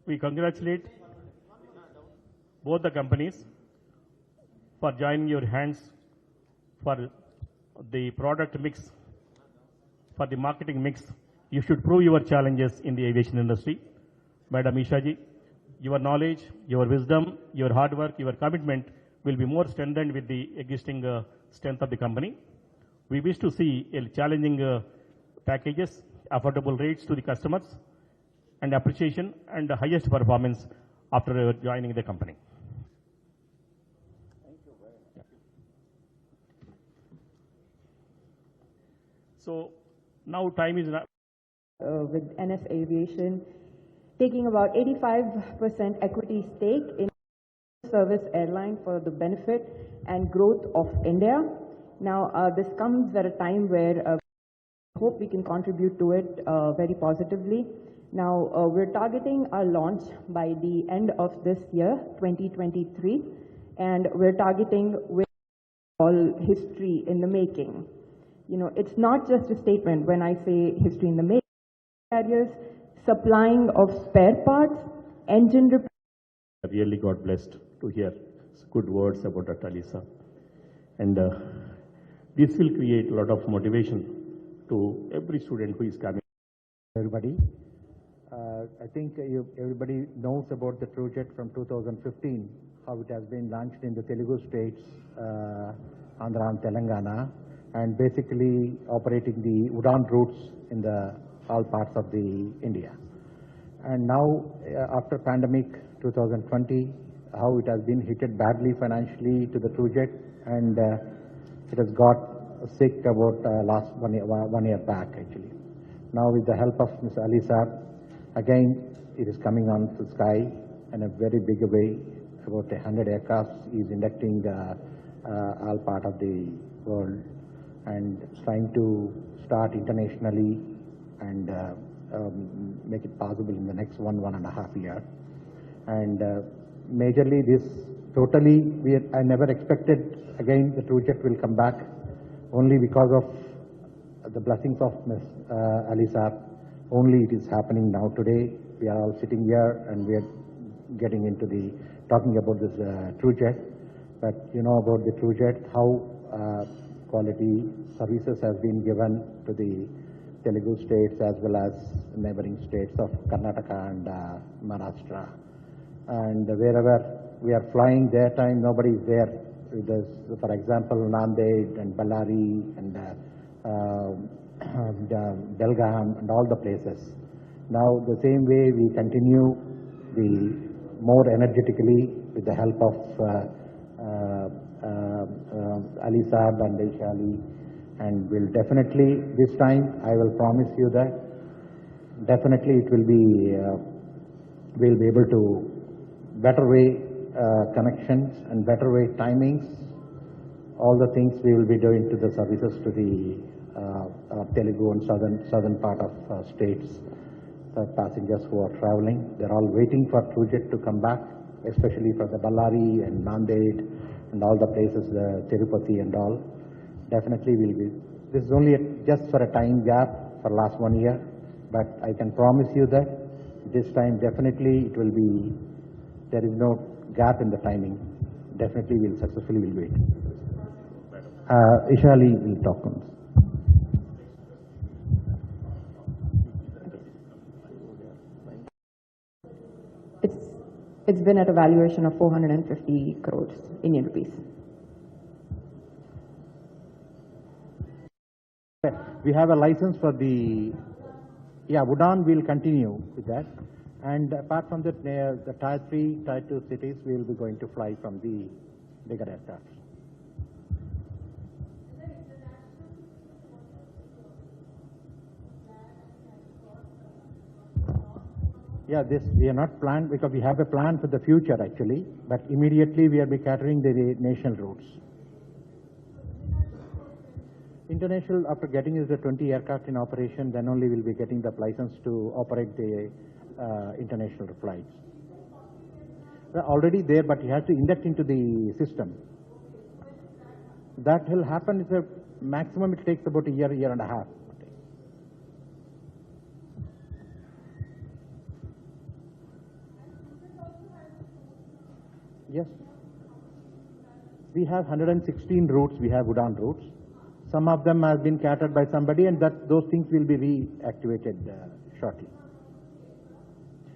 We congratulate both the companies for joining your hands for the product mix, for the marketing mix. You should prove your challenges in the aviation industry. Madam Ishaji, your knowledge, your wisdom, your hard work, your commitment will be more strengthened with the existing strength of the company. We wish to see a challenging packages, affordable rates to the customers, and appreciation and the highest performance after joining the company. Thank you very much. So now time is with NS Aviation taking about 85% equity stake in service airline for the benefit and growth of India. Now, this comes at a time where I hope we can contribute to it very positively. Now, we're targeting our launch by the end of this year, 2023, and we're targeting with all history in the making. You know, it's not just a statement when I say history in the making. Carriers, supplying of spare parts, engine repair. I really got blessed to hear good words about Atalisa. And this will create a lot of motivation to every student who is coming. Everybody, I think everybody knows about the project from 2015, how it has been launched in the Telugu states, Andhra and Telangana, and basically operating the UDAN routes in the all parts of the India. And now, after pandemic 2020, how it has been hit badly financially to the project, and it has got sick about last one year back actually. Now with the help of Mr. Ali Saab, again it is coming on the sky in a very big way. About 100 aircrafts is inducting all part of the world and trying to start internationally and make it possible in the next 1.5 years. And majorly this totally, I never expected again the project will come back only because of the blessings of Ms. Ali Saab. Only it is happening now today. We are all sitting here and we are getting into the talking about this project. But you know about the project, how quality services has been given to the Telugu states as well as neighboring states of Karnataka and Maharashtra. And wherever we are flying, their time nobody is there. There's, for example, Nanded and Ballari and Belgaum and all the places. Now the same way we continue the more energetically with the help of Ali Saab and Ishali, and will definitely this time I will promise you that definitely it will be we'll be able to better way connections and better way timings. All the things we will be doing to the services to the Telugu and southern part of states. The passengers who are traveling, they're all waiting for project to come back, especially for the Ballari and Nanded and all the places, the Tirupati and all. Definitely will be. This is only just for a time gap for last 1 year, but I can promise you that this time definitely it will be. There is no gap in the timing. Definitely we'll successfully will wait. Ishali will talk on this. It's been at a valuation of 450 crores Indian rupees. We have a license for the, Udan will continue with that. And apart from that, the Tier 3, Tier 2 cities, we will be going to fly from the bigger aircraft. Yeah, this we are not planned because we have a plan for the future actually, but immediately we will be catering the national routes. International, after getting is the 20 aircraft in operation, then only will be getting the license to operate the international flights. They're already there, but you have to induct into the system. That will happen. It's a maximum. It takes about a year and a half. Yes. We have 116 routes, we have Udan routes. Some of them have been catered by somebody, and those things will be reactivated shortly.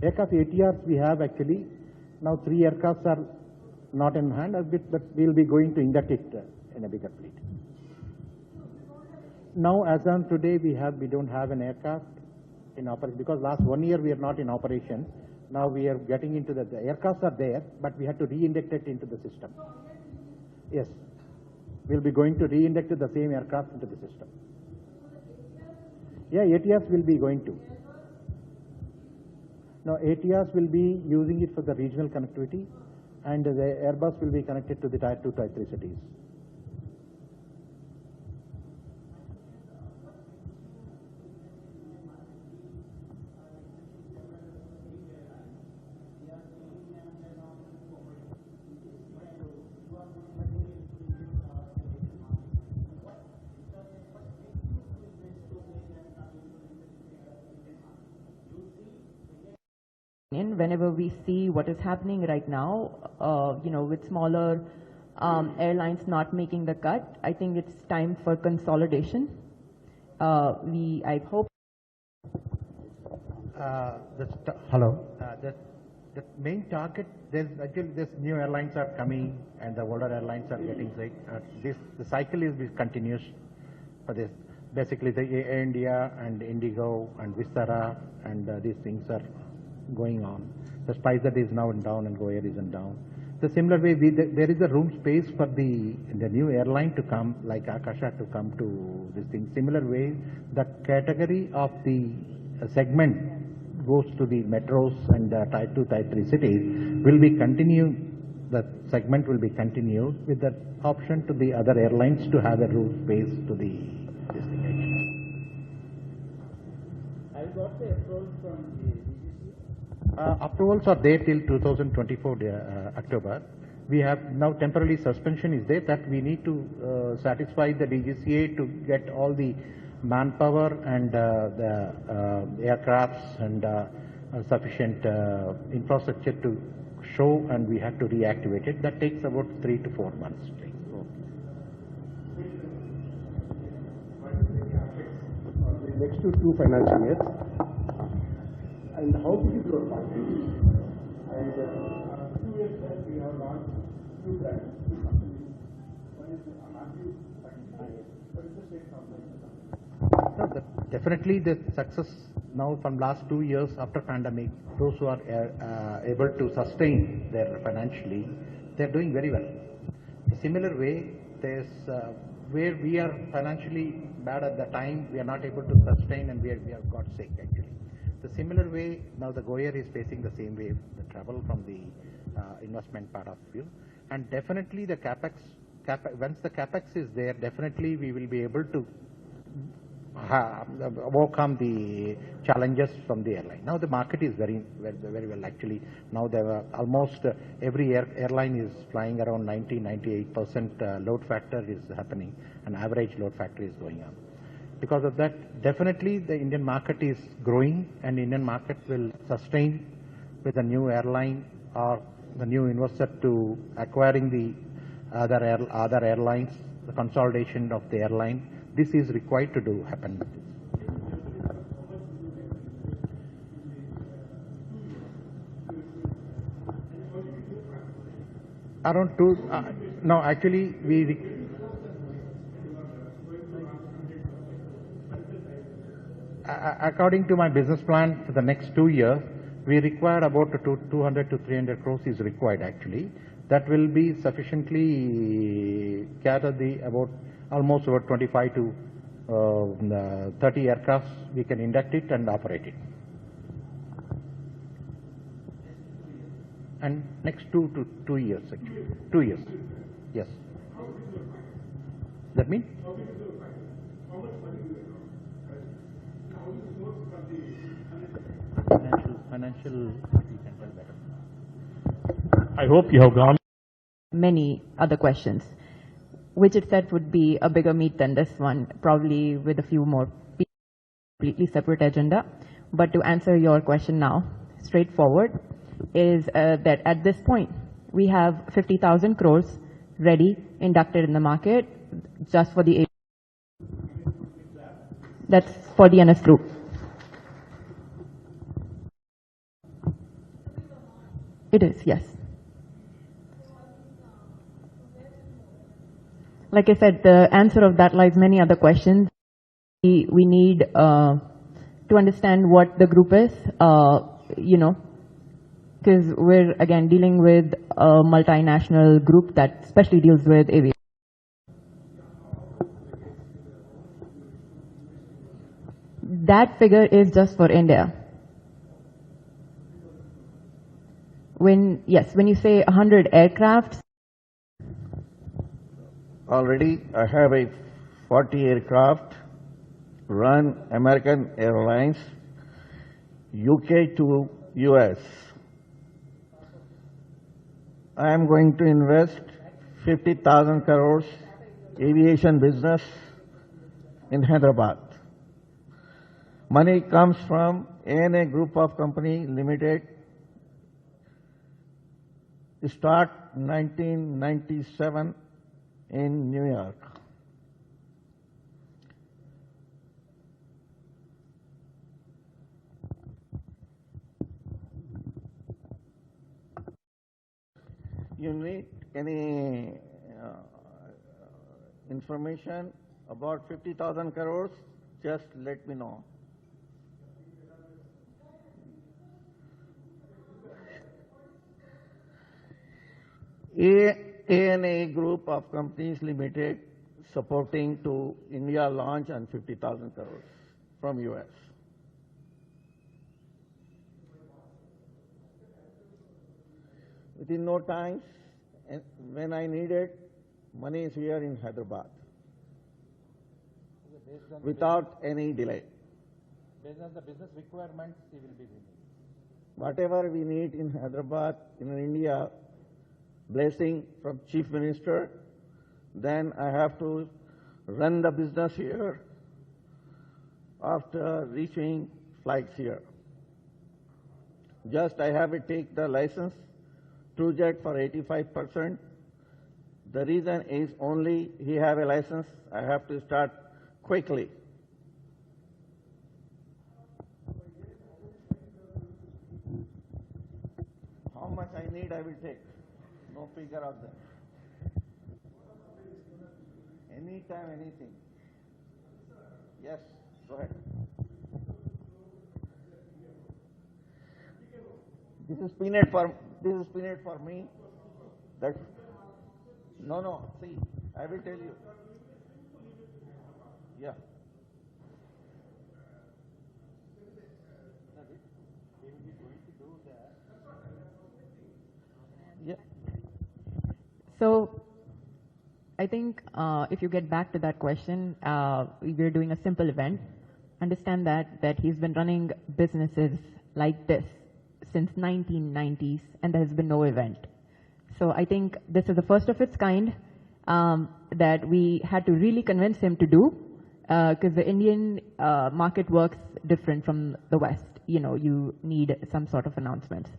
Aircraft ATRs we have actually, now 3 aircrafts are not in hand, but we will be going to induct it in a bigger fleet. Now, as on today, we don't have an aircraft in operation, because last 1 year we are not in operation. Now we are getting into the aircrafts are there, but we have to re-induct it into the system. Yes, we'll be going to re-induct the same aircraft into the system. Yeah, ATRs will be going to. Now, ATRs will be using it for the regional connectivity, and the Airbus will be connected to the Tier 2, Tier 3 cities. Whenever we see what is happening right now, with smaller airlines not making the cut, I think it's time for consolidation. I hope. Hello. The main target, there's new airlines are coming, and the older airlines are getting sick. The cycle continues for this. Basically, the Air India and Indigo and Vistara and these things are going on. The SpiceJet is now down and Go Air is down. The similar way, there is a room space for the new airline to come, like Akasha, to come to this thing. Similar way, the category of the segment goes to the metros and Tier 2, Tier 3 cities will be continued. The segment will be continued with the option to the other airlines to have a room space to the destination. Have you got the approval from the DGC? Approvals are there till 2024 October. We have now temporarily suspension is there, that we need to satisfy the DGCA to get all the manpower and the aircrafts and sufficient infrastructure to show, and we have to reactivate it. That takes about 3 to 4 months. Next to 2 financial years. And how big is your market? And 2 years back, we have launched 2 brands, 2 companies. One is Aviation, what is the state of life? Definitely the success now from last 2 years after pandemic, those who are able to sustain their financially, they are doing very well. A similar way, there's where we are financially bad at the time, we are not able to sustain, and we have got sick actually. The similar way, now the Go Air is facing the same way, the trouble from the investment part of view. And definitely the capex, once the capex is there, definitely we will be able to overcome the challenges from the airline. Now the market is very well actually. Now there are almost every airline is flying around 90-98% load factor is happening, and average load factor is going up. Because of that, definitely the Indian market is growing, and Indian market will sustain with a new airline or the new investor to acquiring the other airlines, the consolidation of the airline. This is required to happen. Around 2, no, actually according to my business plan for the next 2 years, we require about 200 to 300 crores is required actually. That will be sufficiently gather almost about 25 to 30 aircrafts. We can induct it and operate it. And next 2 years actually. 2 years. Yes. That means? Financial, you can tell better. I hope you have gone. Many other questions, which itself would be a bigger meet than this one, probably with a few more completely separate agenda. But to answer your question now, straightforward, is that at this point, We have 50,000 crores ready, inducted in the market, just for the, that's for the NS group. It is, yes. Like I said, the answer of that lies many other questions. We need to understand what the group is, because we're, again, dealing with a multinational group that especially deals with aviation. That figure is just for India. When you say 100 aircraft, already I have a 40 aircraft, run American Airlines, UK to US. I am going to invest 50,000 crores aviation business in Hyderabad. Money comes from ANA Group of Company Limited. Start 1997 in New York. You need any information about 50,000 crores? Just let me know. ANA Group of Companies Limited supporting to India launch on 50,000 crores from US. Within no time, and when I need it, money is here in Hyderabad without any delay. Based on the business requirements, he will be bringing. Whatever we need in Hyderabad, in India, blessing from Chief Minister, then I have to run the business here after reaching flights here. Just I have to take the license, TrueJet for 85%. The reason is only he have a license, I have to start quickly. How much I need, I will take. No figure of that. Anytime, anything. Yes, go ahead. This is peanut for me. That's no. See, I will tell you. Yeah. Yeah. So I think if you get back to that question, we're doing a simple event. Understand that he's been running businesses like this since 1990s, and there has been no event. So I think this is the first of its kind that we had to really convince him to do, because the Indian market works different from the West. You need some sort of announcements.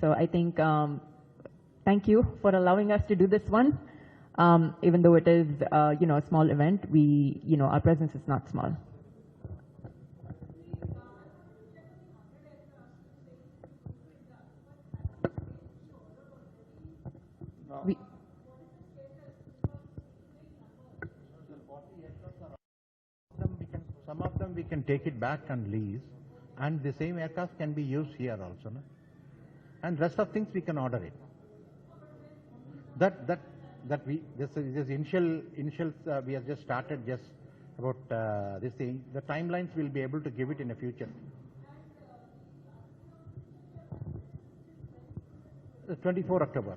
So I think thank you for allowing us to do this one. Even though it is, a small event, our presence is not small. No. Some of them we can take it back and lease, and the same aircraft can be used here also, no? And rest of things we can order it. This initials we have just started just about this thing. The timelines we'll be able to give it in the future. The 24 October.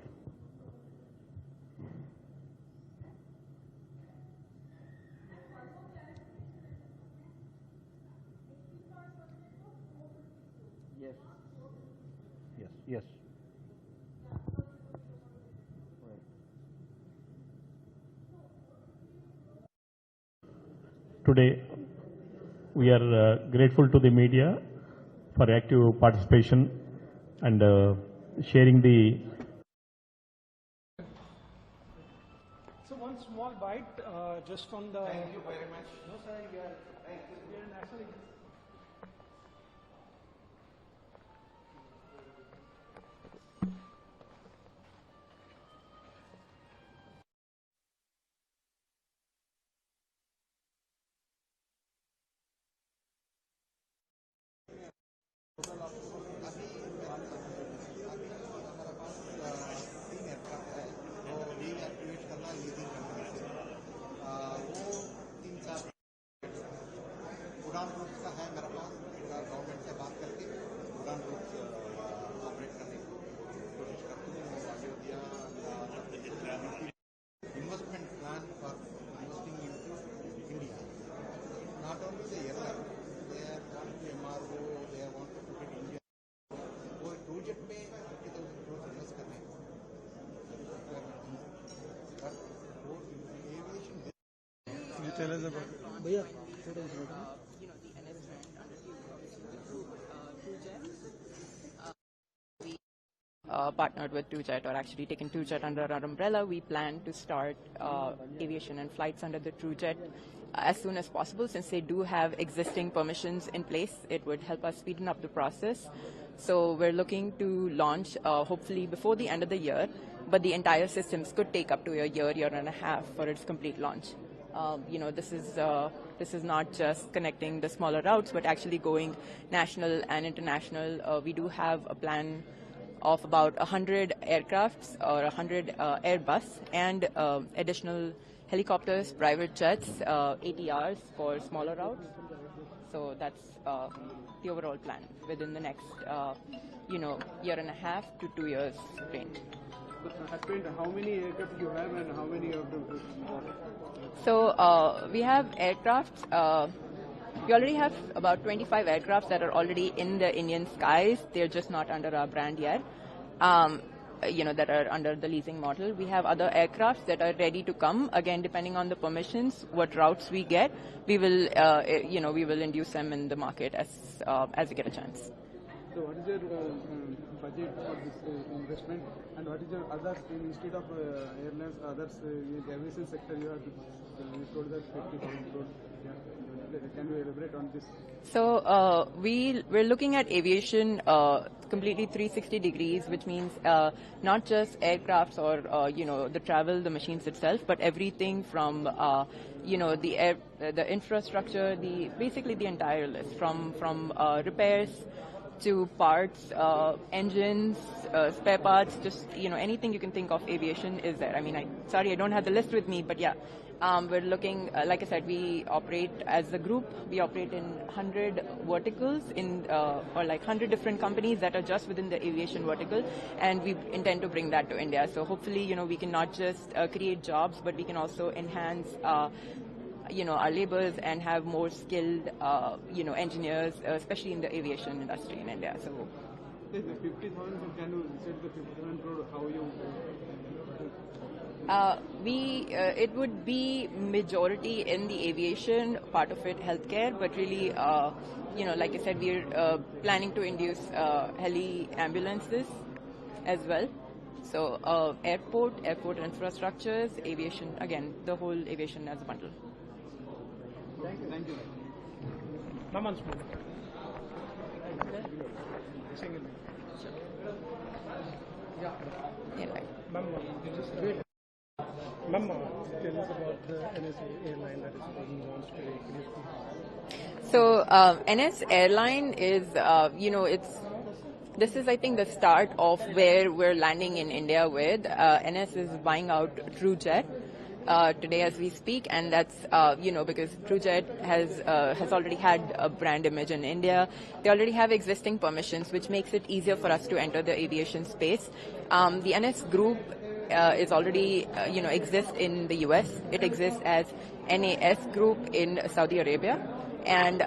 Yes. Today, we are grateful to the media for active participation and sharing the one small bite just from the. Thank you very much. No, sir, we are national. उड़ान roots का है मेरे पास पूरा government से बात करके उड़ान roots operate करने की कोशिश करते हैं Ayodhya investment plan for investing into India not only the airline they are want to MRO they are want to get India वो प्रोजेक्ट में 50,000 करोड़ इन्वेस्ट करने बट वो एविएशन भैया partnered with TrueJet, or actually taken TrueJet under our umbrella. We plan to start aviation and flights under the TrueJet as soon as possible. Since they do have existing permissions in place, it would help us speeden up the process. So we're looking to launch hopefully before the end of the year, but the entire systems could take up to a year and a half for its complete launch. This is not just connecting the smaller routes, but actually going national and international. We do have a plan of about 100 aircrafts or 100 Airbus and additional helicopters, private jets, ATRs for smaller routes. So that's the overall plan within the next, year and a half to 2 years range. How many aircraft you have and how many of them? So we have aircrafts. We already have about 25 aircrafts that are already in the Indian skies. They're just not under our brand yet. That are under the leasing model. We have other aircrafts that are ready to come. Again, depending on the permissions, what routes we get, we will, we will induce them in the market as we get a chance. So what is your budget for this investment, and what is your others instead of airlines, others in the aviation sector you told that 50,000 crores. Can you elaborate on this? So we're looking at aviation completely 360 degrees, which means not just aircrafts or the travel, the machines itself, but everything from the infrastructure, basically the entire list, from repairs to parts, engines, spare parts, just anything you can think of aviation is there. I mean, I don't have the list with me, but yeah. We're looking, like I said, we operate as a group. We operate in 100 verticals or like 100 different companies that are just within the aviation vertical, and we intend to bring that to India. So hopefully, we can not just create jobs, but we can also enhance, our laborers and have more skilled, engineers, especially in the aviation industry in India. So. The 50,000, can you set the 50,000 crore, how you... It would be majority in the aviation, part of it healthcare, but really, like I said, we're planning to induce heli ambulances as well. So airport infrastructures, aviation, again, the whole aviation as a bundle. Thank you. Thank you. Maman's move. Yeah, right. Ma'am, tell us about the NSA airline that is being launched today. Can you speak? So NS Airline is, this is, I think, the start of where we're landing in India with. NS is buying out TrueJet today as we speak, and that's, because TrueJet has already had a brand image in India. They already have existing permissions, which makes it easier for us to enter the aviation space. The NS group is already, exists in the US. It exists as NAS Group in Saudi Arabia. And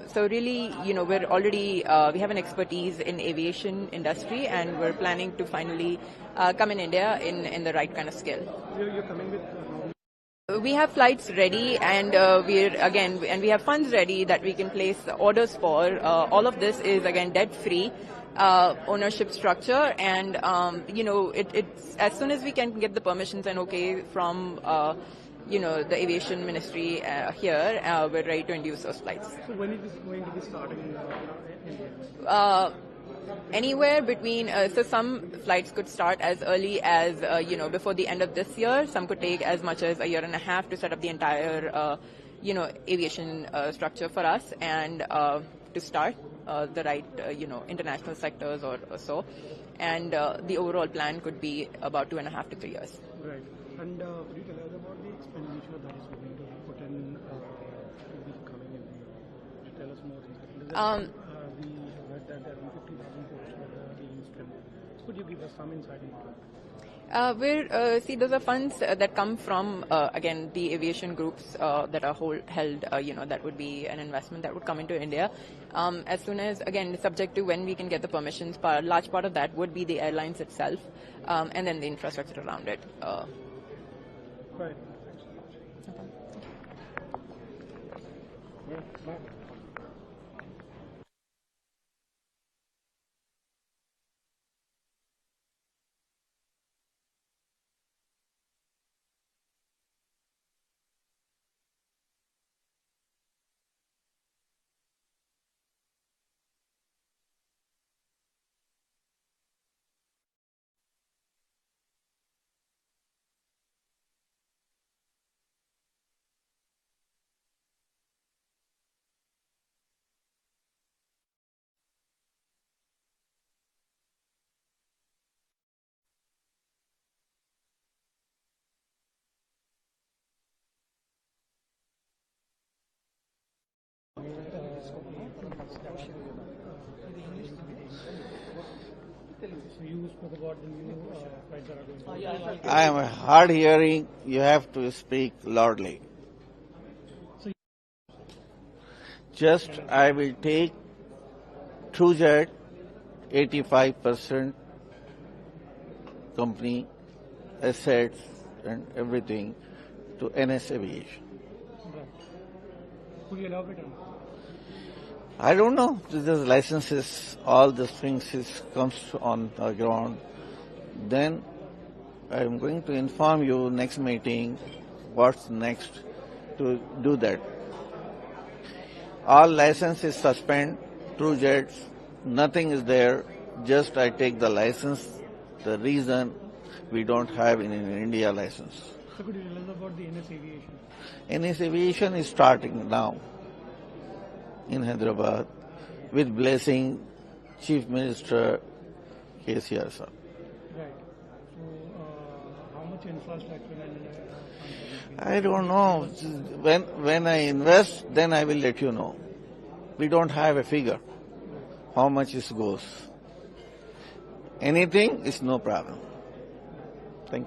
so really, we're already, we have an expertise in aviation industry, and we're planning to finally come in India in the right kind of scale. You're coming with... We have flights ready, and we have funds ready that we can place orders for. All of this is, again, debt-free. ownership structure, and it's as soon as we can get the permissions and okay from the aviation ministry here, we're ready to induce those flights. So when is this going to be starting in India? Anywhere between, so some flights could start as early as, before the end of this year. Some could take as much as a year and a half to set up the entire, aviation structure for us and to start the right, international sectors or so. And the overall plan could be about 2.5 to 3 years. Right. And could you tell us about the expenditure that is going to be put in to be coming in here? Could you tell us more things? We heard that there are 50,000 crores for the being spent. Could you give us some insight into it? Those are funds that come from, again, the aviation groups that are held, that would be an investment that would come into India. As soon as, again, subject to when we can get the permissions, a large part of that would be the airlines itself, and then the infrastructure around it. Right. So you spoke about the new flights that are going to I am hard hearing. You have to speak loudly. Just I will take TrueJet 85% company assets and everything to NS Aviation. Could you elaborate on that? I don't know. There's licenses, all the things comes on the ground. Then I am going to inform you next meeting what's next to do that. All licenses suspend, TrueJets, nothing is there. Just I take the license. The reason we don't have in India license. So could you tell us about the NS Aviation? NS Aviation is starting now in Hyderabad with blessing Chief Minister KCR sir. Right. So how much infrastructure and I don't know. When I invest, then I will let you know. We don't have a figure how much it goes. Anything is no problem. Thank you.